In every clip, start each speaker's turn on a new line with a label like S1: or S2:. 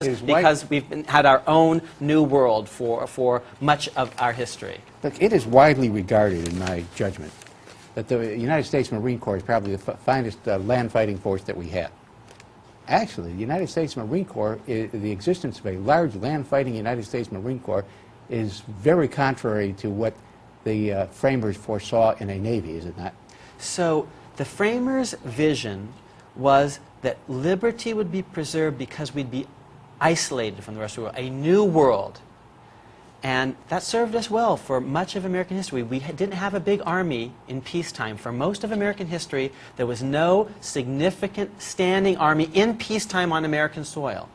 S1: because had our own new world for much of our history.
S2: Look, it is widely regarded, in my judgment, that the United States Marine Corps is probably the finest land fighting force that we have. Actually, the United States Marine Corps, the existence of a large land fighting United States Marine Corps is very contrary to what the framers foresaw in a Navy, is it not?
S1: So the framers' vision was that liberty would be preserved because we'd be isolated from the rest of the world, a new world. And that served us well for much of American history. We didn't have a big army in peacetime. For most of American history, there was no significant standing army in peacetime on American soil.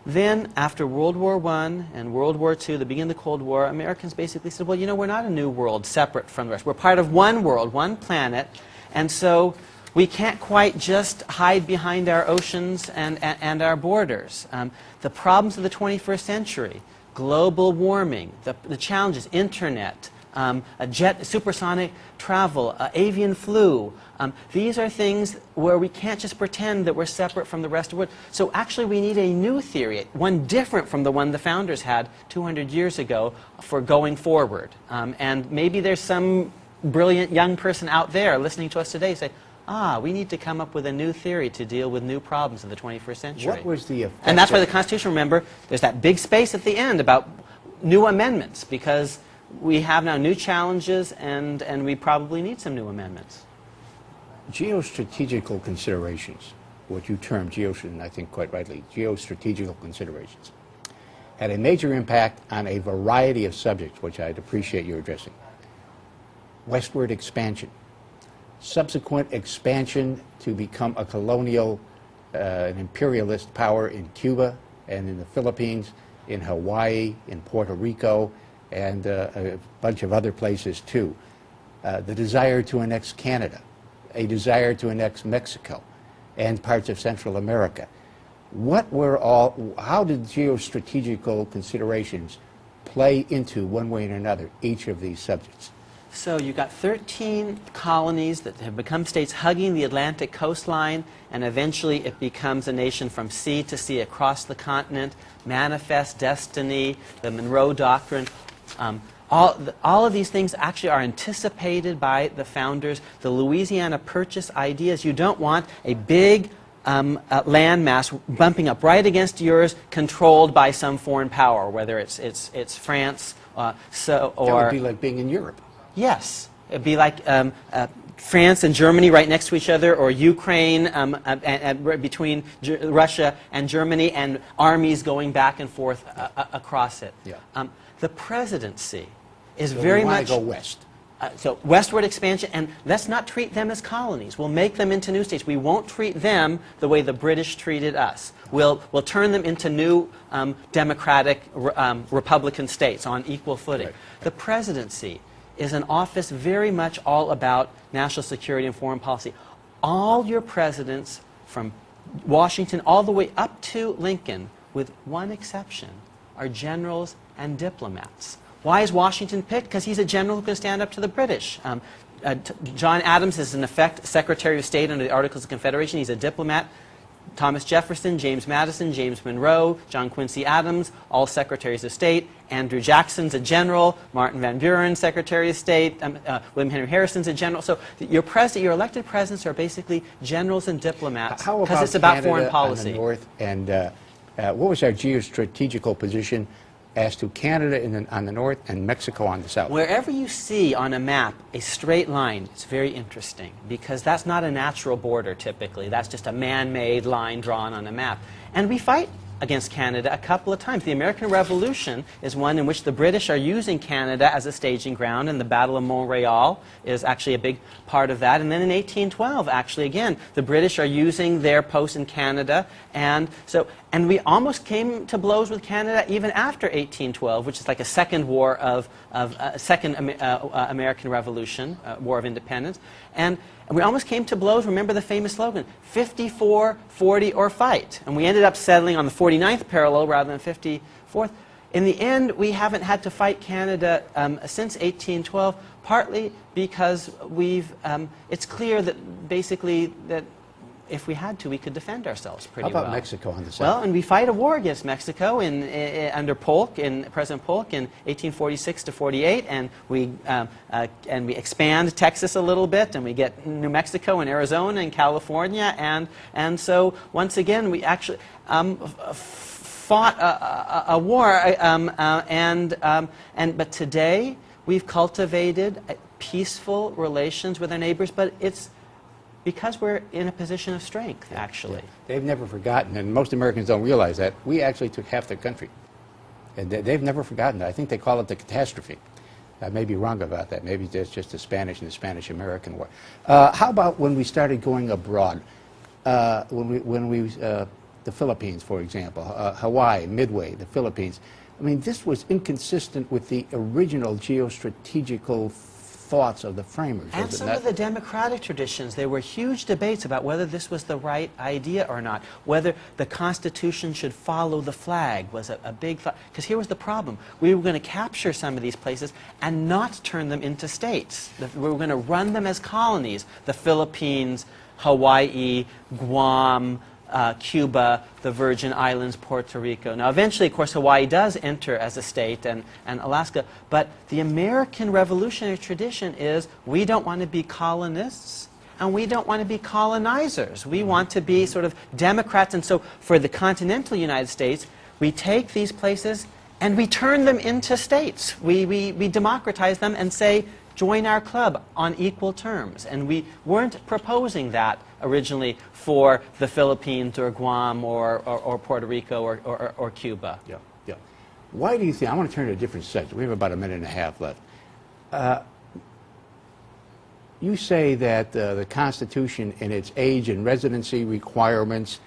S1: Then, after World War I and World War II, the beginning of the Cold War, Americans basically said, well, you know, we're not a new world separate from the rest. We're part of one world, one planet, and so we can't quite just hide behind our oceans and our borders. The problems of the 21st century, global warming, the challenges, internet, supersonic travel, avian flu, these are things where we can't just pretend that we're separate from the rest of the world. So actually we need a new theory, one different from the one the founders had 200 years ago for going forward. And maybe there's some brilliant young person out there listening to us today say, we need to come up with a new theory to deal with new problems of the 21st century.
S2: What was the effect?
S1: And that's why the Constitution, remember, there's that big space at the end about new amendments, because we have now new challenges and we probably need some new amendments.
S2: Geostrategical considerations, what you term and I think quite rightly, geostrategical considerations, had a major impact on a variety of subjects, which I'd appreciate your addressing. Westward expansion. Subsequent expansion to become a colonial, an imperialist power in Cuba and in the Philippines, in Hawaii, in Puerto Rico, and a bunch of other places too. The desire to annex Canada, a desire to annex Mexico, and parts of Central America. How did geostrategical considerations play into, one way or another, each of these subjects?
S1: So you've got 13 colonies that have become states hugging the Atlantic coastline, and eventually it becomes a nation from sea to sea across the continent. Manifest Destiny, the Monroe Doctrine, all of these things actually are anticipated by the founders. The Louisiana Purchase ideas, you don't want a big landmass bumping up right against yours, controlled by some foreign power, whether it's France,
S2: that would be like being in Europe.
S1: Yes, it'd be like France and Germany right next to each other, or Ukraine between Russia and Germany, and armies going back and forth across it.
S2: Yeah.
S1: The presidency is
S2: so
S1: very
S2: we
S1: much
S2: go west.
S1: So westward expansion, and let's not treat them as colonies. We'll make them into new states. We won't treat them the way the British treated us. We'll turn them into new democratic Republican states on equal footing.
S2: Right.
S1: The presidency is an office very much all about national security and foreign policy. All your presidents, from Washington all the way up to Lincoln, with one exception, are generals and diplomats. Why is Washington picked? Because he's a general who can stand up to the British. John Adams is, in effect, Secretary of State under the Articles of Confederation. He's a diplomat. Thomas Jefferson, James Madison, James Monroe, John Quincy Adams, all Secretaries of State. Andrew Jackson's a general. Martin Van Buren, Secretary of State. William Henry Harrison's a general. So your elected presidents are basically generals and diplomats, because it's about foreign policy.
S2: On the north, and what was our geostrategical position as to Canada on the north and Mexico on the south?
S1: Wherever you see on a map a straight line, it's very interesting, because that's not a natural border typically. That's just a man-made line drawn on a map. And we fight against Canada a couple of times. The American Revolution is one in which the British are using Canada as a staging ground, and the Battle of Montreal is actually a big part of that. And then in 1812, actually, again, the British are using their post in Canada, and we almost came to blows with Canada even after 1812, which is like a second war second American Revolution, War of Independence. And we almost came to blows. Remember the famous slogan, 54, 40, or fight. And we ended up settling on the 49th parallel rather than 54th. In the end, we haven't had to fight Canada since 1812, partly because it's clear that basically that if we had to, we could defend ourselves pretty
S2: How about
S1: well.
S2: Mexico on the south?
S1: Well, and we fight a war against Mexico under President Polk in 1846 to 48, and we expand Texas a little bit, and we get New Mexico and Arizona and California, and so once again we actually fought a war, but today we've cultivated peaceful relations with our neighbors, but it's because we're in a position of strength, actually.
S2: Yeah. They've never forgotten, and most Americans don't realize that, we actually took half their country. And they've never forgotten that. I think they call it the catastrophe. I may be wrong about that. Maybe it's just the Spanish and the Spanish-American War. How about when we started going abroad? The Philippines, for example, Hawaii, Midway, the Philippines. I mean, this was inconsistent with the original geostrategical thoughts of the framers.
S1: And some of the democratic traditions. There were huge debates about whether this was the right idea or not, whether the Constitution should follow the flag was a big thought. Because here was the problem. We were going to capture some of these places and not turn them into states. We were going to run them as colonies. The Philippines, Hawaii, Guam, Cuba, the Virgin Islands, Puerto Rico. Now, eventually, of course, Hawaii does enter as a state, and Alaska. But the American revolutionary tradition is we don't want to be colonists, and we don't want to be colonizers. We want to be sort of democrats. And so for the continental United States, we take these places and we turn them into states. We democratize them and say, join our club on equal terms. And we weren't proposing that originally for the Philippines or Guam or Puerto Rico or Cuba.
S2: Yeah, yeah. Why do you think, I want to turn to a different subject. We have about a minute and a half left. You say that the Constitution in its age and residency requirements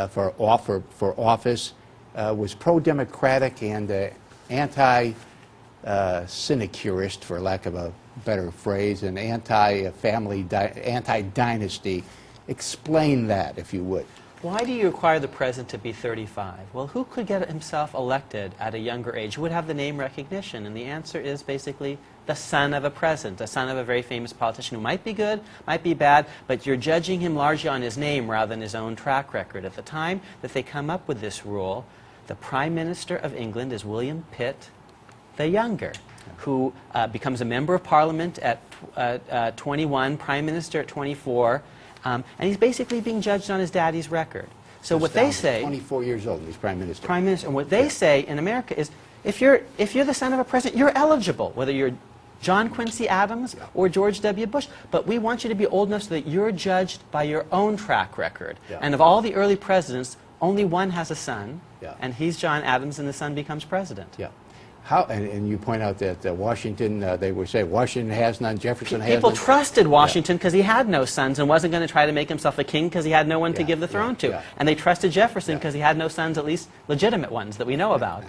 S2: for office was pro-democratic and anti-sinecurist, for lack of a better phrase, and anti-family, anti-dynasty. Explain that, if you would.
S1: Why do you require the president to be 35? Well, who could get himself elected at a younger age? Who would have the name recognition? And the answer is basically the son of a president, the son of a very famous politician who might be good, might be bad, but you're judging him largely on his name rather than his own track record. At the time that they come up with this rule, the Prime Minister of England is William Pitt the Younger, who becomes a member of Parliament at 21, Prime Minister at 24, and he's basically being judged on his daddy's record. So what they say,
S2: 24 years old, he's Prime Minister.
S1: Prime Minister, and what they say in America is, if you're the son of a president, you're eligible, whether you're John Quincy Adams or George W. Bush. But we want you to be old enough so that you're judged by your own track record.
S2: Yeah.
S1: And of all the early presidents, only one has a son,
S2: Yeah.
S1: and he's John Adams, and the son becomes president.
S2: Yeah. How, and you point out that Washington, they would say Washington has none, Jefferson has none.
S1: People trusted Washington because he had no sons and wasn't going to try to make himself a king because he had no one to give the throne to.
S2: Yeah.
S1: And they trusted Jefferson because he had no sons, at least legitimate ones that we know about.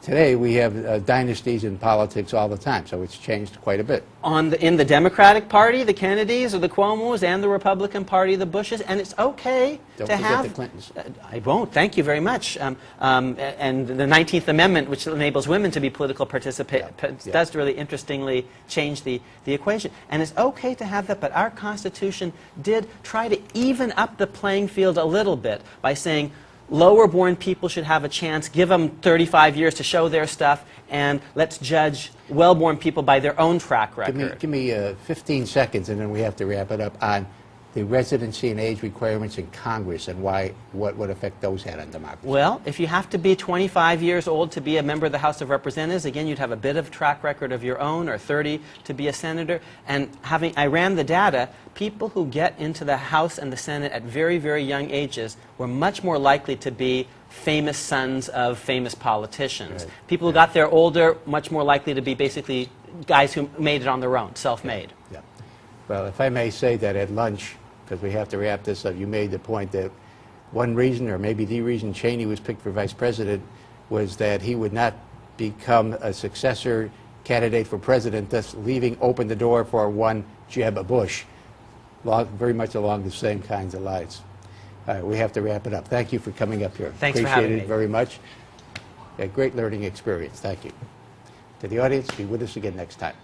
S2: Today we have dynasties in politics all the time, so it's changed quite a bit.
S1: In the Democratic Party, the Kennedys or the Cuomos, and the Republican Party, the Bushes, and it's okay
S2: Don't
S1: to
S2: forget
S1: have...
S2: the Clintons.
S1: I won't, thank you very much. And the 19th Amendment, which enables women to be political participants, does really interestingly change the equation. And it's okay to have that, but our Constitution did try to even up the playing field a little bit by saying, lower-born people should have a chance, give them 35 years to show their stuff, and let's judge well-born people by their own track record.
S2: Give me 15 seconds, and then we have to wrap it up, on the residency and age requirements in Congress and what effect those had on democracy.
S1: Well, if you have to be 25 years old to be a member of the House of Representatives, again, you'd have a bit of track record of your own, or 30 to be a senator. And I ran the data, people who get into the House and the Senate at very, very young ages were much more likely to be famous sons of famous politicians.
S2: Right.
S1: People who got there older, much more likely to be basically guys who made it on their own, self-made.
S2: Yeah. Well, if I may say that at lunch, because we have to wrap this up, you made the point that one reason, or maybe the reason Cheney was picked for vice president, was that he would not become a successor candidate for president, thus leaving open the door for one Jeb Bush, very much along the same kinds of lines. All right, we have to wrap it up. Thank you for coming up here.
S1: Thanks for having me.
S2: Appreciate it very much. A great learning experience. Thank you. To the audience, be with us again next time.